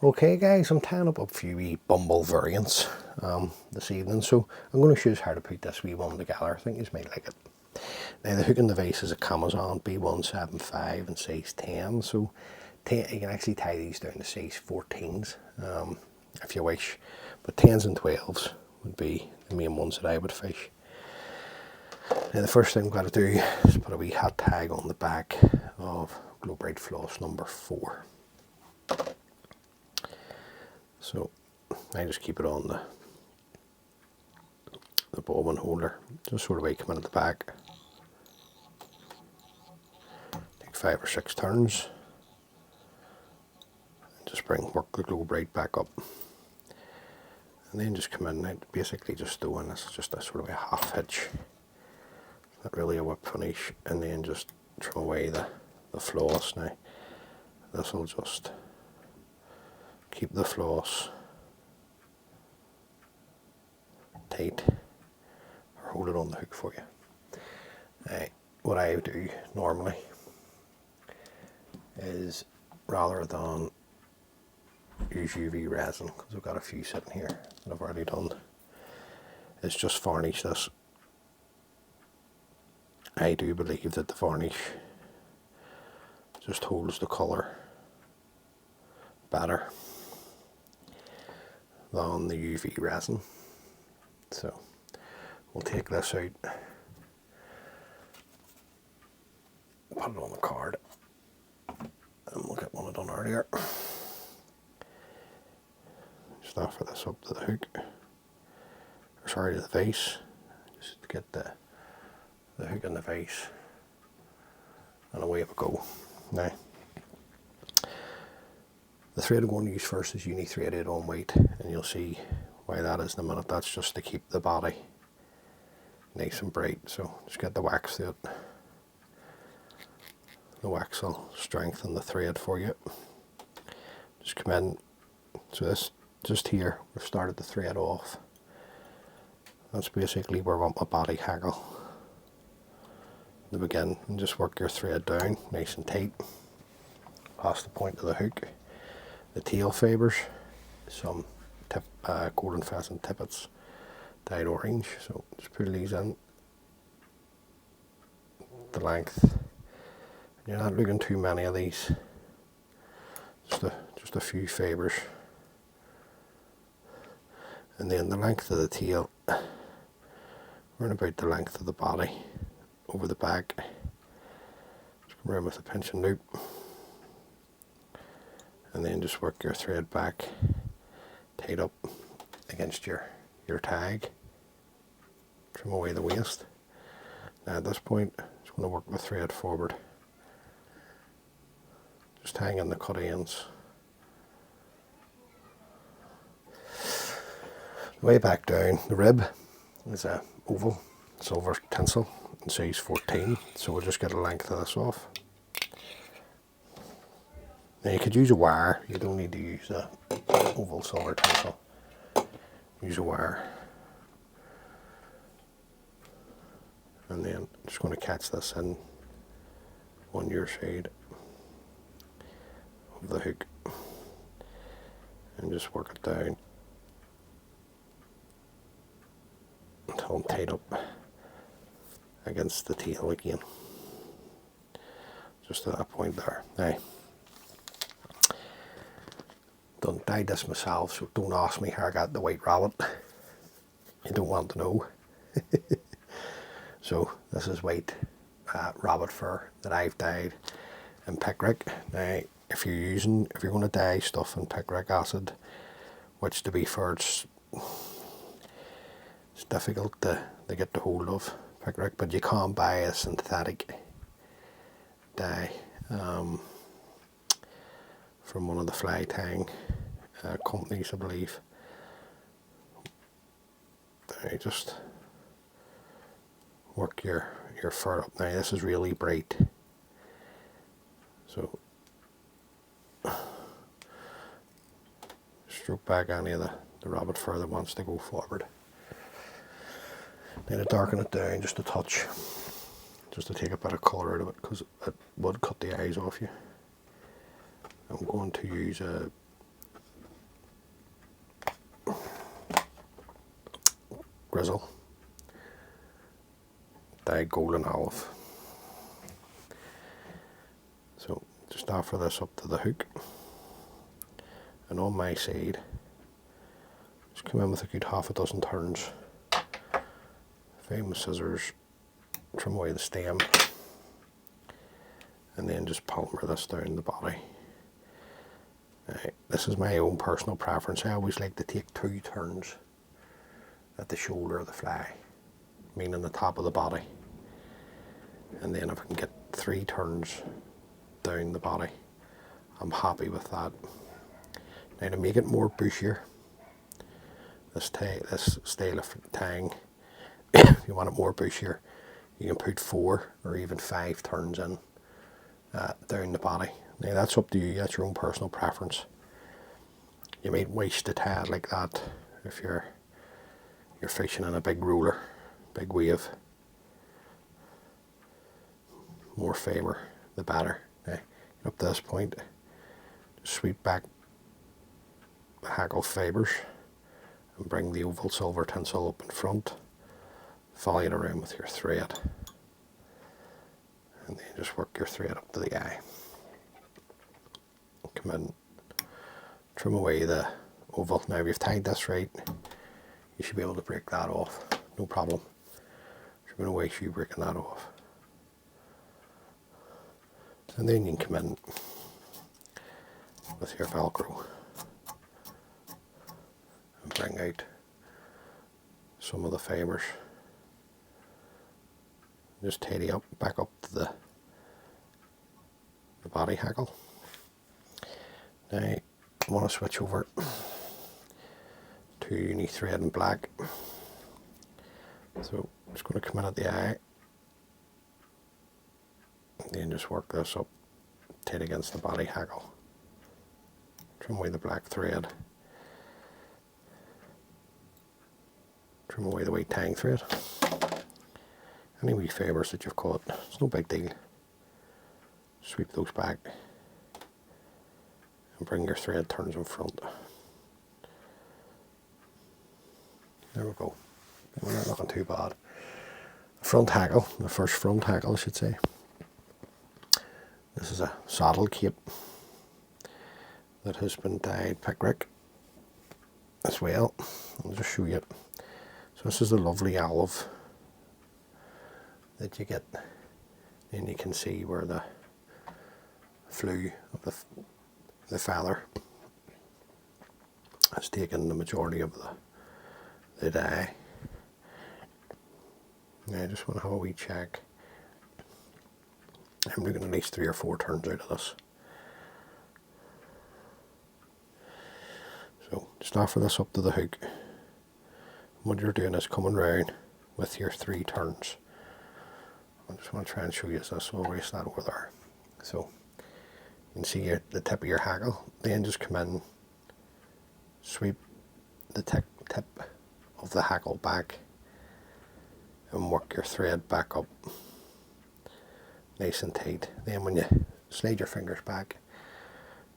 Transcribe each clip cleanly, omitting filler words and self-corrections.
Okay guys, I'm tying up a few wee Bumble variants this evening, so I'm going to show you how to put this wee one together. I think you might like it. Now the hook in the vase is a Kamasan B175 in size 10, so you can actually tie these down to size 14s if you wish, but 10s and 12s would be the main ones that I would fish. Now the first thing I've got to do is put a wee hot tag on the back of Glow Bright floss number 4. So I just keep it on the bobbin holder, just sort of way come in at the back. Take 5 or 6 turns. And just work the Glow Bright back up. And then just come in and basically just doing this, just a sort of a half hitch. Not really a whip finish, and then just trim away the floss. Now this will just keep the floss tight or hold it on the hook for you. What I do normally is, rather than use UV resin, because I've got a few sitting here that I've already done, is just varnish this. I do believe that the varnish just holds the colour better than the UV resin. So we'll take this out, put it on the card, and we'll get one I done earlier. Just offer this up to the hook, or sorry, to the vase, just to get the hook in the vase, and away we go. Now, the thread I'm going to use first is uni threaded on white, and you'll see why that is in a minute. That's just to keep the body nice and bright. So just get the wax to it. The wax will strengthen the thread for you. Just come in. So this, just here, we've started the thread off. That's basically where I want my body hackle to begin, and just work your thread down nice and tight past the point of the hook. The tail fibres, some golden pheasant tippets dyed orange, so just put these in the length. You're not looking too many of these, just a few fibres, and then the length of the tail, around about the length of the body over the back. Just come around with a pinching loop, and then just work your thread back tight up against your tag. Trim away the waste. Now at this point, I'm just going to work the thread forward, just hang in the cut ends. Way back down, the rib is a oval silver tinsel in size 14, so we'll just get a length of this off. Now you could use a wire, you don't need to use a oval silver tinsel. Use a wire. And then I'm just going to catch this in on your side of the hook and just work it down until I'm tied up against the tail again. Just at that point there. Now, done dyed this myself, so don't ask me how I got the white rabbit. You don't want to know. So this is white rabbit fur that I've dyed in Picric. Now, if you're going to dye stuff in Picric acid, which to be fair, it's difficult to get the hold of Picric, but you can buy a synthetic dye from one of the fly tying companies, I believe. Now just work your fur up. Now this is really bright, so stroke back any of the rabbit fur that wants to go forward. Then to darken it down just a touch, just to take a bit of colour out of it, because it would cut the eyes off you. I'm going to use a Grizzle, dyed golden olive. So just offer this up to the hook, and on my side just come in with a good half a dozen turns. Famous scissors, trim away the stem, and then just palmer this down the body. This is my own personal preference. I always like to take 2 turns at the shoulder of the fly, meaning the top of the body, and then if I can get 3 turns down the body, I'm happy with that. Now to make it more bushier, this style of tying, if you want it more bushier, you can put 4 or even 5 turns in down the body. Now that's up to you, that's your own personal preference. You might wish to tie it like that if you're fishing in a big roller, big wave. More favour, the better. Now, up to this point, just sweep back the hackle fibres and bring the oval silver tinsel up in front. Follow it around with your thread, and then just work your thread up to the eye. Come in, trim away the oval. Now if you've tied this right, you should be able to break that off, no problem. There's no way you breaking that off. And then you can come in with your Velcro and bring out some of the fibres. Just tidy up, back up to the body hackle. Now I want to switch over to uni thread in black. So I'm just going to come in at the eye and then just work this up tight against the body hackle. Trim away the black thread. Trim away the white tying thread. Any wee fibres that you've caught, it's no big deal. Sweep those back and bring your thread turns in front. There we go. We're not looking too bad. Front hackle, the first front hackle I should say. This is a saddle cape that has been dyed Picric as well. I'll just show you it. So this is the lovely olive that you get, and you can see where the flue of the feather has taken the majority of the dye. Now I just want to have a wee check. I'm looking at least 3 or 4 turns out of this. So just offer this up to the hook. What you're doing is coming round with your 3 turns. I just want to try and show you this, so we'll erase that over there. So you can see the tip of your hackle, then just come in, sweep the tip of the hackle back and work your thread back up nice and tight. Then when you slide your fingers back,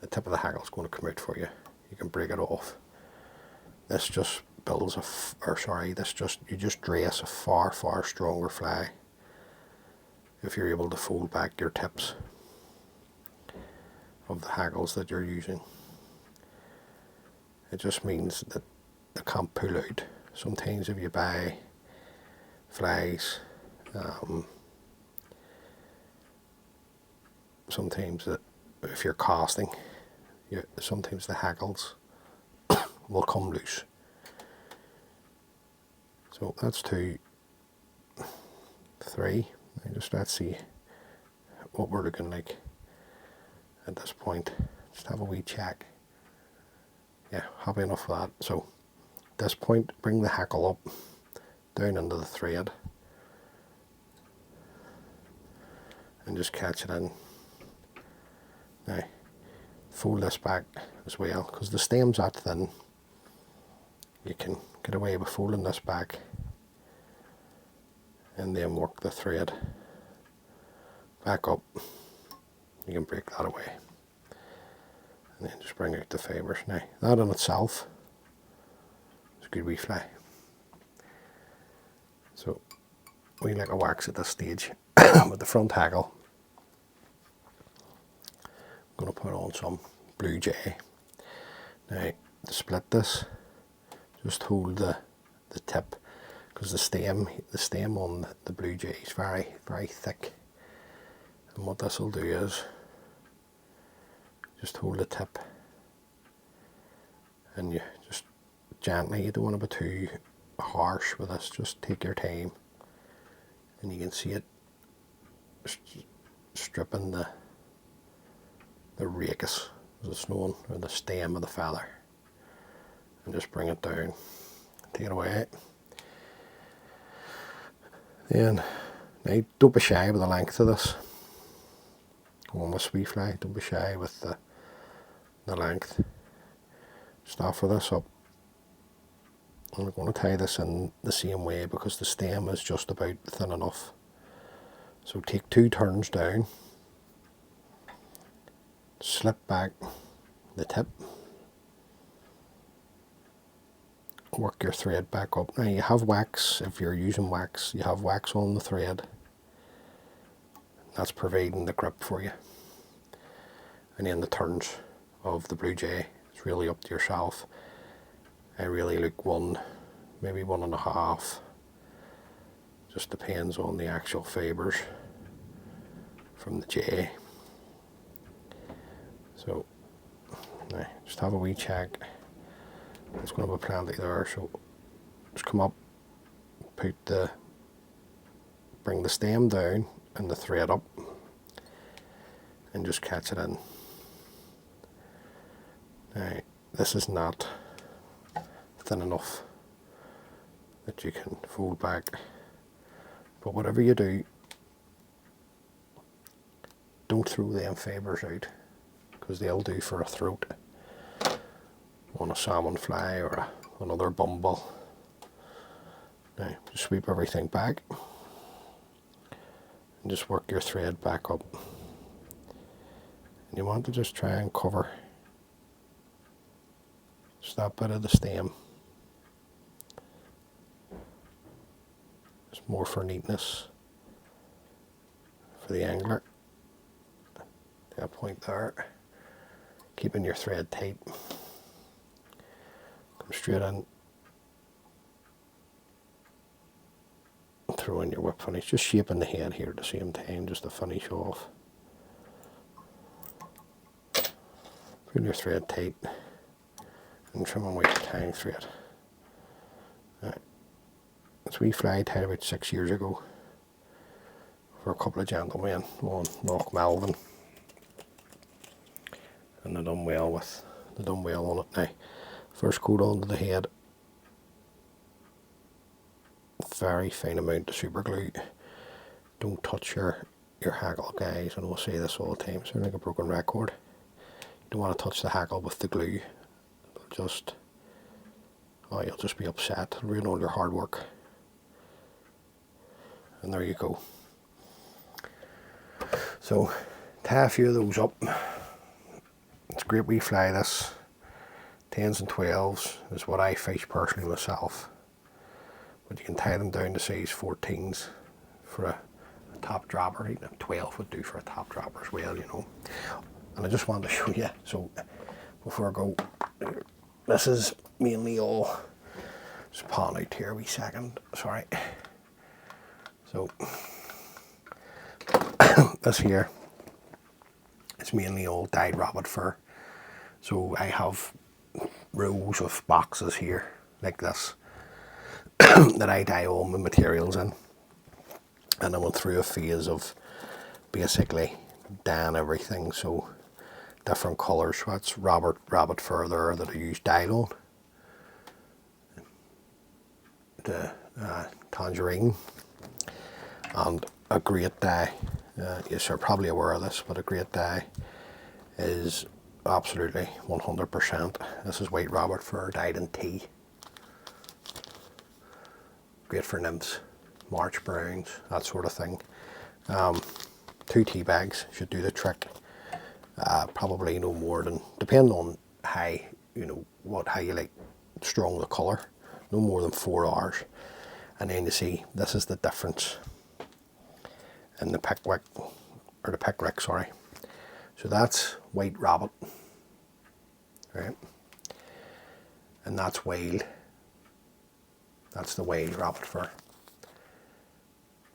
the tip of the hackle is going to come out for you. You can break it off. This just builds you just dress a far stronger fly if you're able to fold back your tips of the hackles that you're using. It just means that they can't pull out. Sometimes if you buy flies, sometimes that if you're casting, sometimes the hackles will come loose. So that's 2, 3. Let's see what we're looking like at this point. Just have a wee check. Yeah, happy enough with that. So at this point, bring the hackle up, down into the thread, and just catch it in. Now, fold this back as well, because the stem's that thin. You can get away with folding this back and then work the thread back up. You can break that away and then just bring out the fibres. Now that in itself is a good wee fly. we like a wax at this stage with the front hackle. I'm going to put on some Blue Jay. Now to split this, just hold the tip, because the stem on the Blue Jay is very, very thick. And what this will do is just hold the tip, and you just gently, you don't want to be too harsh with this, just take your time, and you can see it stripping the rachis, as it's known, or the stem of the feather, and just bring it down, take it away. Then, now don't be shy with the length of this. On this wee fly, don't be shy with the length. Just offer this up. I'm going to tie this in the same way because the stem is just about thin enough. So take 2 turns down, slip back the tip, work your thread back up. Now you have wax, if you're using wax, you have wax on the thread. That's providing the grip for you. And then the turns of the Blue Jay, it's really up to yourself. I really like 1, maybe 1.5. Just depends on the actual fibres from the Jay. So, now just have a wee check. There's going to be plenty there, so just come up, bring the stem down and the thread up, and just catch it in. Now, this is not thin enough that you can fold back, but whatever you do, don't throw them fibres out, because they'll do for a throat on a salmon fly or another bumble. Now, just sweep everything back and just work your thread back up. And you want to just try and cover just that bit of the stem. It's more for neatness for the angler. That point there, keeping your thread tight. Come straight in, throw in your whip finish, just shaping the head here at the same time, just to finish off. Put your thread tight and trim away the tying thread. Right. This wee fly tied about 6 years ago for a couple of gentlemen on Loch Melvin, and they done well on it. Now, first coat onto the head, very fine amount of super glue. Don't touch your hackle, guys. I know I say this all the time, so like a broken record. You don't want to touch the hackle with the glue. You'll just be upset. It'll ruin all your hard work. And there you go. So tie a few of those up. It's a great wee fly, this. 10s and 12s is what I fish personally myself. But you can tie them down to size 14s for a top dropper. Even a 12 would do for a top dropper as well, you know. And I just wanted to show you, so before I go, this is mainly all, just pan out here a wee second, sorry. So, this here is mainly all dyed rabbit fur. So I have rows of boxes here, like this, that I dye all my materials in. And I went through a phase of basically dyeing everything, so different colours. So that's rabbit fur there that I use dyed on. The tangerine, and a great dye. Yes, you're probably aware of this, but a great dye is absolutely 100%. This is white rabbit fur dyed in tea. Great for nymphs, March browns, that sort of thing. 2 tea bags should do the trick. Probably no more than, depending on how you like strong the colour, no more than 4 hours. And then you see, this is the difference in the Picric, or the Picric, sorry. So that's white rabbit, right? And that's wild. That's the wild rabbit fur.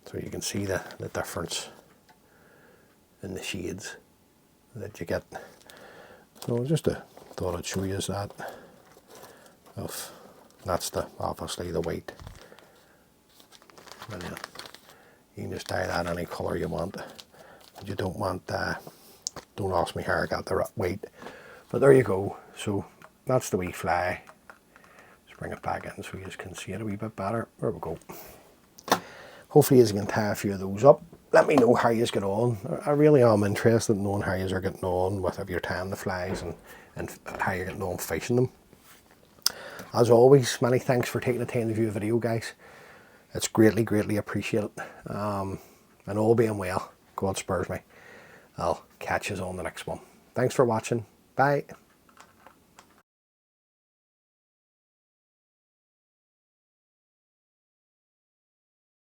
So you can see the difference in the shades that you get. So just thought I'd show you that. That's obviously the white. And you can just dye that any colour you want. But you don't want, don't ask me how I got the white. But there you go. So that's the wee fly. Let's bring it back in so you can see it a wee bit better. There we go. Hopefully you can tie a few of those up. Let me know how you get on. I really am interested in knowing how you are getting on with if you're tying the flies and how you're getting on fishing them. As always, many thanks for taking the time to view a video, guys. It's greatly, greatly appreciated. And all being well, God spurs me, I'll catch you on the next one. Thanks for watching. Bye.